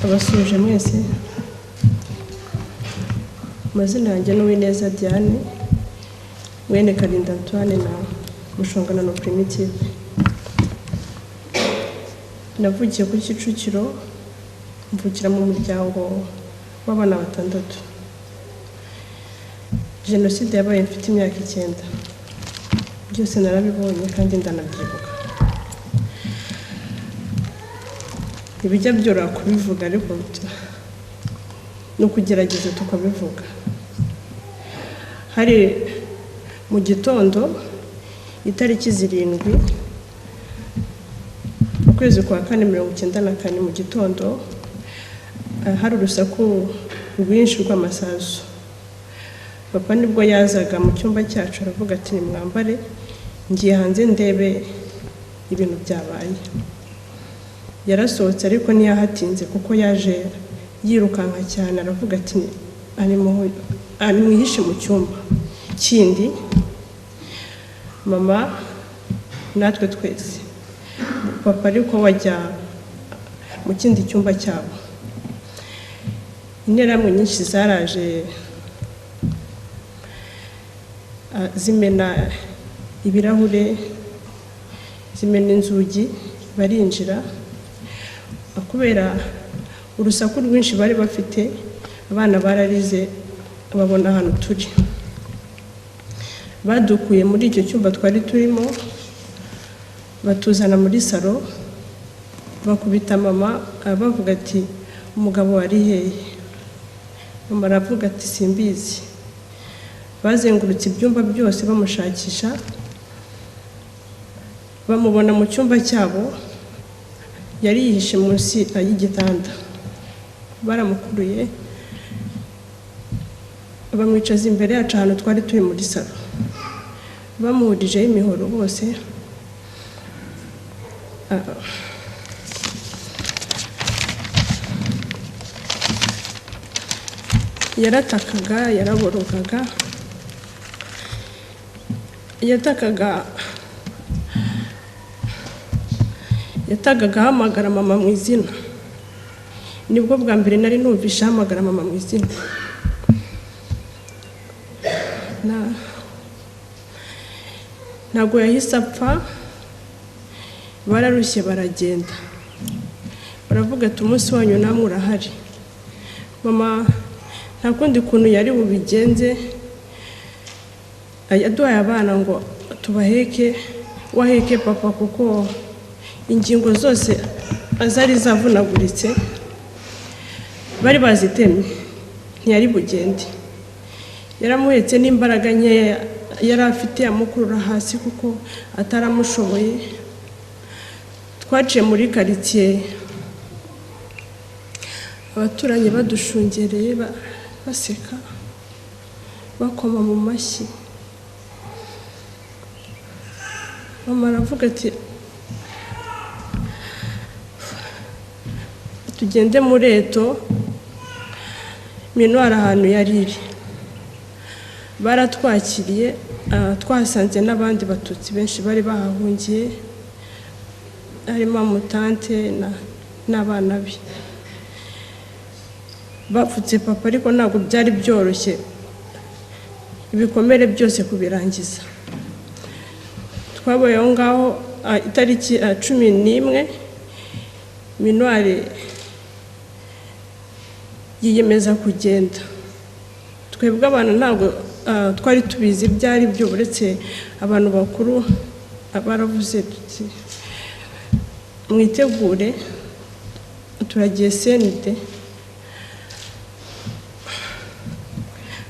abasuje mwese. Amazina yanjye ni Umvaneza Diane, mwene Karinda Antoine na Mushongana Primitive. Navukiye kuri Kicukiro, mvukira mu muryango w'abana batandatu. Genocide yabaye mfite imyaka 9. Byose narabibonye kandi ndanabyibuka. Ibijya byora kubivuga ariko no kugerageza tukabivuga. Hari mu gitondo itariki 7 ukwezi kwa 4/94 mu gitondo hari urusaku rwinshi rw'amasasu. Papa nibwo yazaga mu cyumba cyacu aravuga ati nimwambare ngiye hanze ndebe ibintu byabaye. Yarasohotse ariko ntiyahatinze kuko yaje yirukanka cyane aravuga ati ari mwihishe mu cyumba kindi. Mama natwe twese, papa ariko wajya mu kindi cyumba cyabo. Interamwe nyinshi zaraje zimena ibirahure, zimena inzugi, barinjira. Kubera urusaku rwinshi bari bafite, abana bararize babona hano turi. Badukuye muri icyo cyumba twari turimo, batuzana muri salo, bakubita mama bavuga ati umugabo wari hehe. Mama aravuga ati simbizi. Bazengurutse ibyumba byose bamushakisha, bamubona mu cyumba cyabo, yari yihishe munsi y'igitanda. Baramukuruye bamwicaza imbere yacu ahantu twari turi muri salo, bamuhurijeho imihoro bose. Yaratakaga, yaraborogaga, yatagaga hamagara mama mu izina. Nibwo bwa mbere nari numvisha hamagara mama mu izina. Ntabwo yahise apfa, bararushye baragenda. Baravuga ati umunsi wanyu namwe urahari. Mama nta kundi kuntu yari bubigenze, yaduhaye abana ngo tubaheke, waheke papa kuko ingingo zose azari zavunaguritse bari bazitemye, ntiyari bugende. Yaramuhetse n'imbaraga nkeya yari afite amukurura hasi kuko ataramushoboye. Twaciye muri quartier, abaturanyi badushungereye baseka, bakoma mu mashyi. Mama aravuga ati tugende muri eto minwara ahantu yariri. Baratwakiriye, twasanze n'abandi batutsi benshi bari bahahungiye, harimo mutante n'abana be. Bapfutse papa ariko ntabwo byari byoroshye ibikomere byose kubirangiza. Twabaye aho ngaho itariki 11 minwari yiyemeza kugenda. Twebwe abana ntabwo twari tubizi byari byo, uretse abantu bakuru baravuze tuti mwitegure turagiye senide,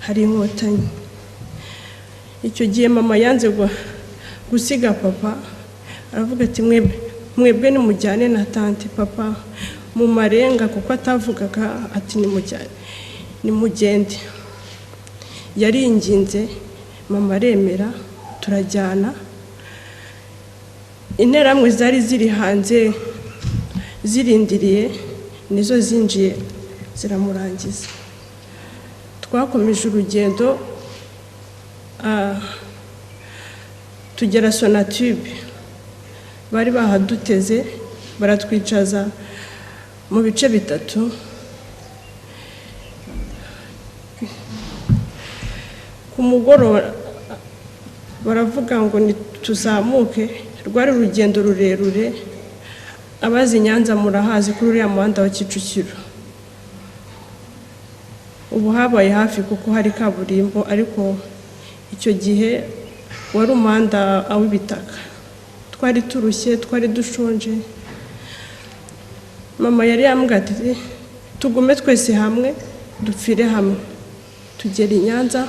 hari inkotanyi. Icyo gihe mama yanze gusiga papa, aravuga ati mwebwe nimujyane na tante papa mu marenga kuko atavugaga, ati nimugende. Yaringinze, mama aremera, turajyana. Interamwe zari ziri hanze zirindiriye nizo zinjiye ziramurangiza. Twakomeje urugendo tugera Sonatube. Bari bahaduteze baratwicaza mu bice bitatu. Ku mugoroba baravuga ngo tuzamuke, rwari urugendo rurerure. Abazi Nyanza murahazi kuri uriya muhanda wa Kicukiro. Ubu habaye hafi kuko hari kaburimbo, ariko icyo gihe wari umuhanda w'ibitaka. Twari turushye, twari dushonje. Mama yari yambwiye ati tugume twese hamwe, dupfire hamwe, tugera i Nyanza.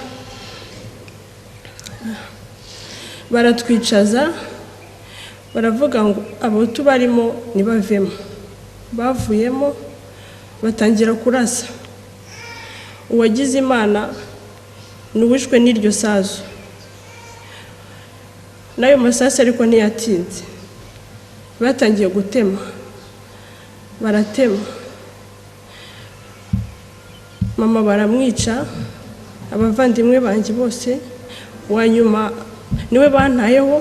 Baratwicaza, baravuga ngo abo tubarimo nibavemo. Bavuyemo batangira kurasa. Uwagize Imana n'uwishwe n'iryo sazo. Nayo masasi ariko ntiyatinze. Batangiye gutema, baratema. Mama baramwica, abavandimwe banjye bose. Wanyuma niwe bantayeho,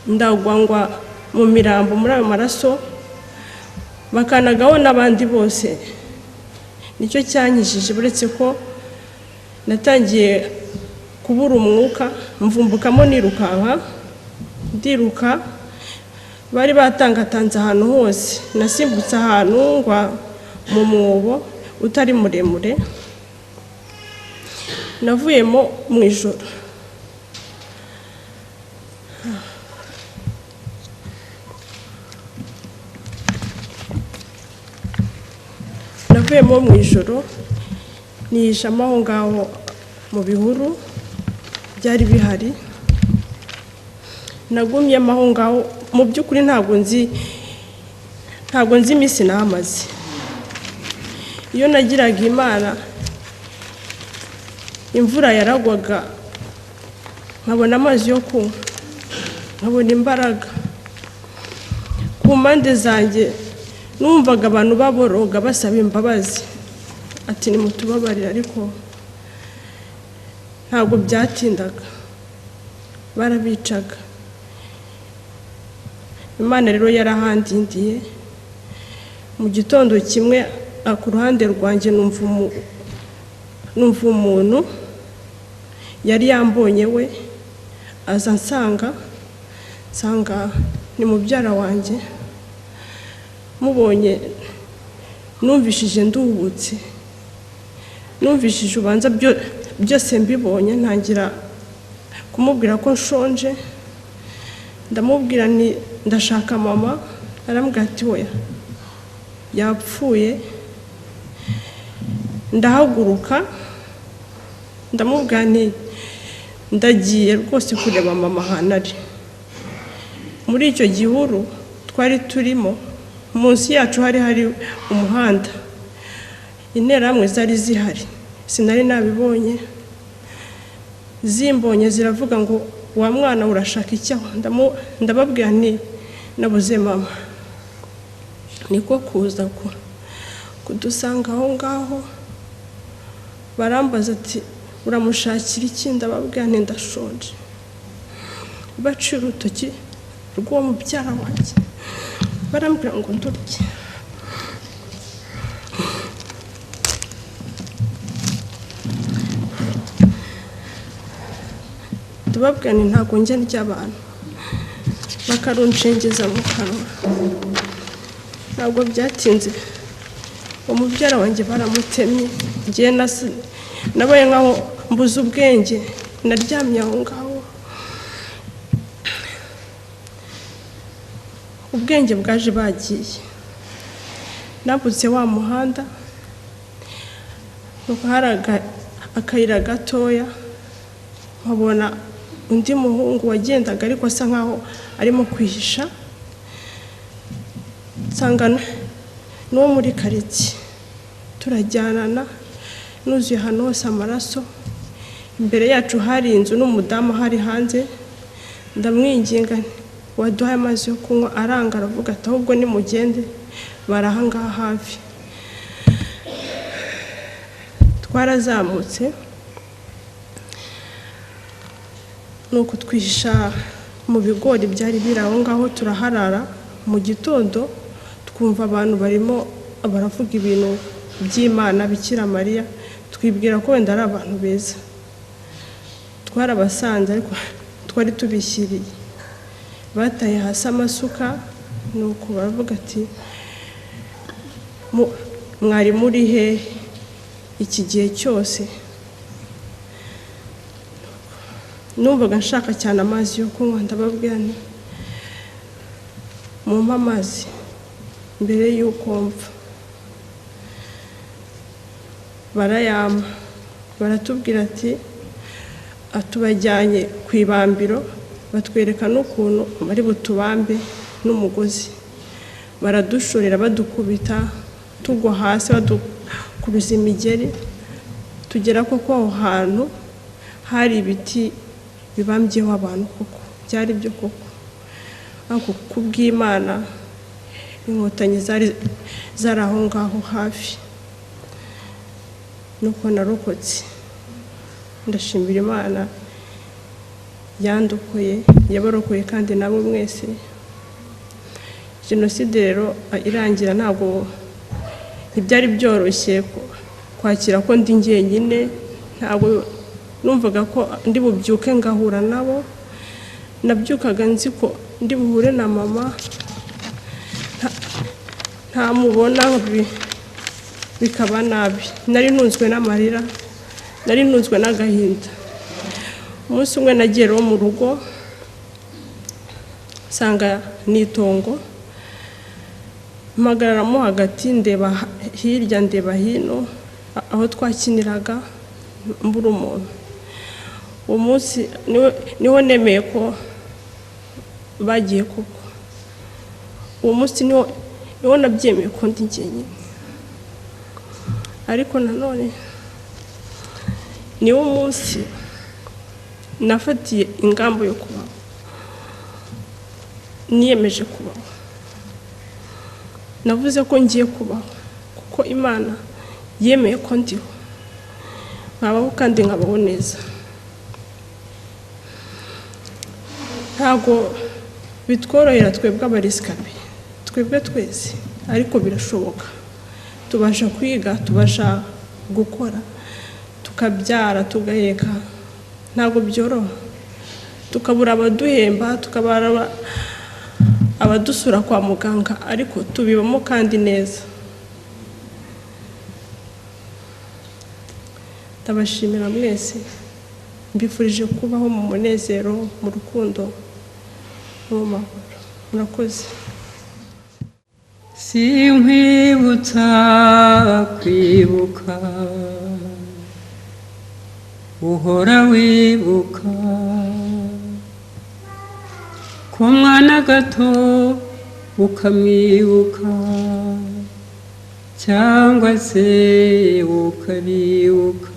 ndagwangwa mu mirambo muri ayo maraso, bakanagaho n'abandi bose. Nicyo cyanyishije, buretse ko natangiye kubura umwuka, mvumbukamo nirukanka, ndiruka. Bari batangatanze ahantu hose. Nasimbutse ahantu ngwa mu mwobo utari muremure. Navuyemo mu ijoro. Navuyemo mu ijoro, nihishamo aho ngaho mu bihuru byari bihari. Nagumyemo aho ngaho, mu by'ukuri ntabwo nzi iminsi nahamaze. Iyo nagiraga Imana, imvura yaragwaga, nkabona amazi yo kunywa, nkabona imbaraga. Ku mpande zanjye numvaga abantu baboroga basaba imbabazi, ati nimutubabarire, ariko ntabwo byatindaga, barabicaga. Imana rero yarahandindiye. Mu gitondo kimwe ku ruhande rwanjye numva umuntu yari yambonye, we aza nsanga ni mubyara wanjye. Mubonye numvishije nduhutse, numvishije ubanza byose mbibonye. Ntangira kumubwira ko nshonje, ndamubwira ni ndashaka mama. Arambwira ati oya, yapfuye. Ndahaguruka, ndamubwira nti ndagiye rwose kureba mama ahantu ari. Muri icyo gihuru twari turimo, munsi yacu hari umuhanda. Interahamwe zari zihari, sinari nabibonye. Zimbonye ziravuga ngo wa mwana urashaka icyaho. Ndababwira nti nabuze mama. Niko kuza kudusanga aho ngaho. Barambaza ati uramushakira iki? Ndababwira nti ndashonje. Bacira urutoki rw'uwo mubyara wanjye, barambwira ngo ndurye. Ndababwira nti ntabwo njya ndya abantu. Bakaruncengeza mu kanwa. Ntabwo byatinze, umubyara wanjye baramutemye. Ngiye nabaye nkaho mbuze ubwenge, naryamye aho ngaho. Ubwenge bwaje bagiye. Nabutse wa muhanda, nuko hari akayira gatoya, nkabona undi muhungu wagendaga ariko asa nkaho arimo kwihisha. Nsanga n'uwo muri karitsiye, turajyanana, nuzuye ahantu hose amaraso. Imbere yacu hari inzu n'umudamu hari hanze. Ndamwinginga waduhaye amazi yo kunywa, aranga, aravuga ati ahubwo nimugende, barahangaha hafi. Twarazamutse, nuko twihisha mu bigori byari biri aho ngaho, turaharara. Mu gitondo twumva abantu barimo baravuga ibintu by'Imana Bikira Mariya, twibwira ko wenda ari abantu beza, twarabasanze ariko twari tubishyiriye, bataye hasi amasuka, nuko baravuga ati mwari muri he iki gihe cyose. Numvaga nshaka cyane amazi yo kunywa, ndababwira nti mumpe amazi mbere y'uko mpfa. Barayampa, baratubwira ati atubajyanye ku ibambiro, batwereka n'ukuntu bari butubambe n'umugozi, baradushorera badukubita, tugwa hasi badukuruza imigeri, tugera koko aho hantu hari ibiti bibambyeho abantu, koko byari byo koko, ariko kubw'Imana inkotanyi zari aho ngaho hafi, nuko narokotse. Ndashimira Imana yandokoye, yabarokoye kandi nabo mwese. Genocide rero irangira ntabwo ntibyari byoroshye kwakira ko ndi njyenyine, ntabwo numvaga ko ndi bubyuke ngahura nabo, nabyukaga nzi ko ndi buhure na mama, ntamubona bikaba nabi. Nari ntunzwe n'amarira, nari ntunzwe n'agahinda. Umunsi umwe nagiye mu rugo, nsanga n'itongo, mpagararamo hagati, ndeba hirya ndeba hino, aho twakiniraga mbura umuntu. Uwo munsi niho nemeye ko bagiye koko. Uwo munsi niho nabyemeye ko ndi njyenyine. Ariko nanone niwo munsi nafatiye ingamba yo kubaho, niyemeje kubaho. Navuze ko ngiye kubaho kuko Imana yemeye ko ndiho, nkabaho kandi nkabaho neza. Ntabwo bitworohera twebwe abaresikape, twebwe twese, ariko birashoboka. Tubasha kwiga, tubasha gukora, tukabyara, tugaheka. Ntabwo byoroha, tukabura abaduhemba, tukabara abadusura kwa muganga, ariko tubibamo kandi neza. Ndabashimira mwese, mbifurije kubaho mu munezero, mu rukundo, mu mahoro. Murakoze. Sinkwibutsa kwibuka, uhora wibuka ku mwana gato ukamwibuka, cyangwa se ukabibuka